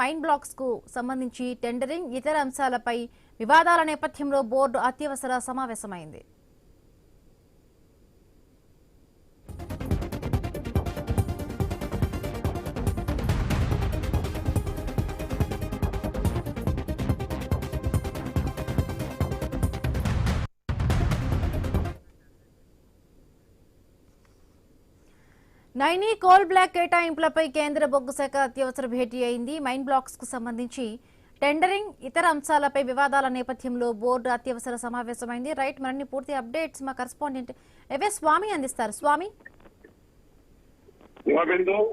Mine blocks కు సంబంధించి tendering ఇతర అంశాలపై వివాదాల నేపథ్యంలో బోర్డు అత్యవసర సమావేశమైంది. నైని కోల్ బ్లాక్ కేటాయింపులపై కేంద్ర బొగ్గు శాఖ అత్యవసర భేటీ అయింది. మైన్ బ్లాక్స్ కు సంబంధించి టెండరింగ్ ఇతర అంశాలపై వివాదాల నేపథ్యంలో బోర్డు అత్యవసర సమావేశమైంది. రైట్, మరిన్ని పూర్తి అప్డేట్స్ మా కరెస్పాండెంట్ ఎవే స్వామి అందిస్తారు. స్వామి,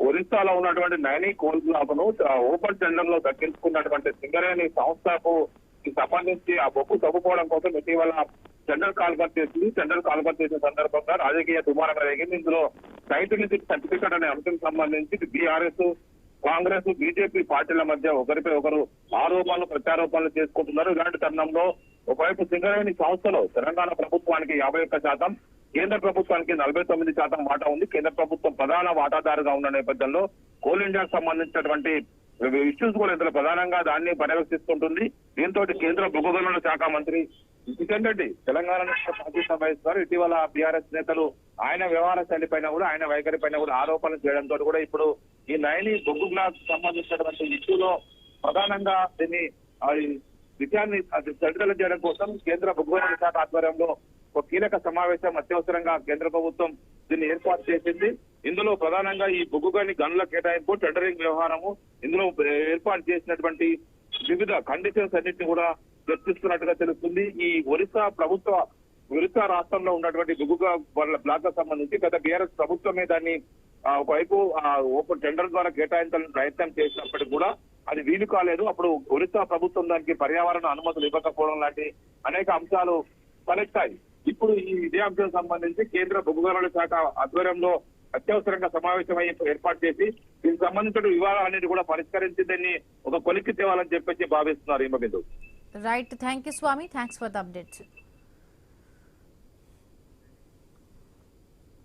ఒరిస్సాలో ఉన్నటువంటి నైని కోల్ బ్లాక్ ను ఓపెన్ టెండర్ లో దక్కించుకున్నటువంటి సింగరేణి సంస్థకు సంబంధించి ఆ బొగ్గు తవ్వుకోవడం కోసం ఇటీవల టెండర్ కాల్బర్ చేసింది. టెండర్ కాల్బర్ చేసిన సందర్భంగా రాజకీయ దుమారం జరిగింది. ఇందులో టైటిల్ సర్టిఫికెట్ అనే అంశం సంబంధించి బీఆర్ఎస్, కాంగ్రెస్, బీజేపీ పార్టీల మధ్య ఒకరిపై ఒకరు ఆరోపణలు ప్రత్యారోపణలు చేసుకుంటున్నారు. ఇలాంటి తరుణంలో ఒకవైపు సింగరేణి సంస్థలో తెలంగాణ ప్రభుత్వానికి 51%, కేంద్ర ప్రభుత్వానికి 49% వాటా ఉంది. కేంద్ర ప్రభుత్వం ప్రధాన వాటాదారుగా ఉన్న నేపథ్యంలో కోల్ ఇండియాకు సంబంధించినటువంటి ఇష్యూస్ కూడా ఇందులో ప్రధానంగా దాన్ని పర్యవేక్షిస్తుంటుంది. దీంతో కేంద్ర బొగ్గు గనుల శాఖ మంత్రి కిషన్ రెడ్డి తెలంగాణ బాధ్యత వహిస్తారు. ఇటీవల బీఆర్ఎస్ నేతలు ఆయన వ్యవహార శైలి పైన కూడా, ఆయన వైఖరి పైన కూడా ఆరోపణలు చేయడంతో కూడా ఇప్పుడు ఈ నైని బొగ్గు బ్లాక్ సంబంధించినటువంటి ఇష్యూలో ప్రధానంగా దీన్ని విషయాన్ని సరిదల చేయడం కోసం కేంద్ర బొగ్గు గనుల శాఖ ఆధ్వర్యంలో ఒక కీలక సమావేశం అత్యవసరంగా కేంద్ర ప్రభుత్వం దీన్ని ఏర్పాటు చేసింది. ఇందులో ప్రధానంగా ఈ బొగ్గు గనుల కేటాయింపు, టెండరింగ్ వ్యవహారము, ఇందులో ఏర్పాటు చేసినటువంటి వివిధ కండిషన్స్ అన్నింటినీ కూడా చర్చిస్తున్నట్టుగా తెలుస్తుంది. ఈ ఒరిస్సా రాష్ట్రంలో ఉన్నటువంటి బొగ్గు బ్లాక్ కు సంబంధించి గత బీఆర్ఎస్ ప్రభుత్వమే దాన్ని ఒకవైపు ఓపెన్ టెండర్ ద్వారా కేటాయించాలని ప్రయత్నం చేసినప్పటికీ కూడా అది వీలు కాలేదు. అప్పుడు ఒరిస్సా ప్రభుత్వం దానికి పర్యావరణ అనుమతులు ఇవ్వకపోవడం లాంటి అనేక అంశాలు తలెత్తాయి. ఇప్పుడు ఈ ఇదే అంశం సంబంధించి కేంద్ర బొగ్గు గనుల శాఖ ఆధ్వర్యంలో అత్యవసరంగా సమావేశం ఏర్పాటు చేసి దీనికి సంబంధించిన వివాదాలన్నిటి కూడా పరిష్కరించిందని ఒక కొలిక్కి తేవాలని చెప్పేసి భావిస్తున్నారు. Right, thank you Swami, thanks for the updates.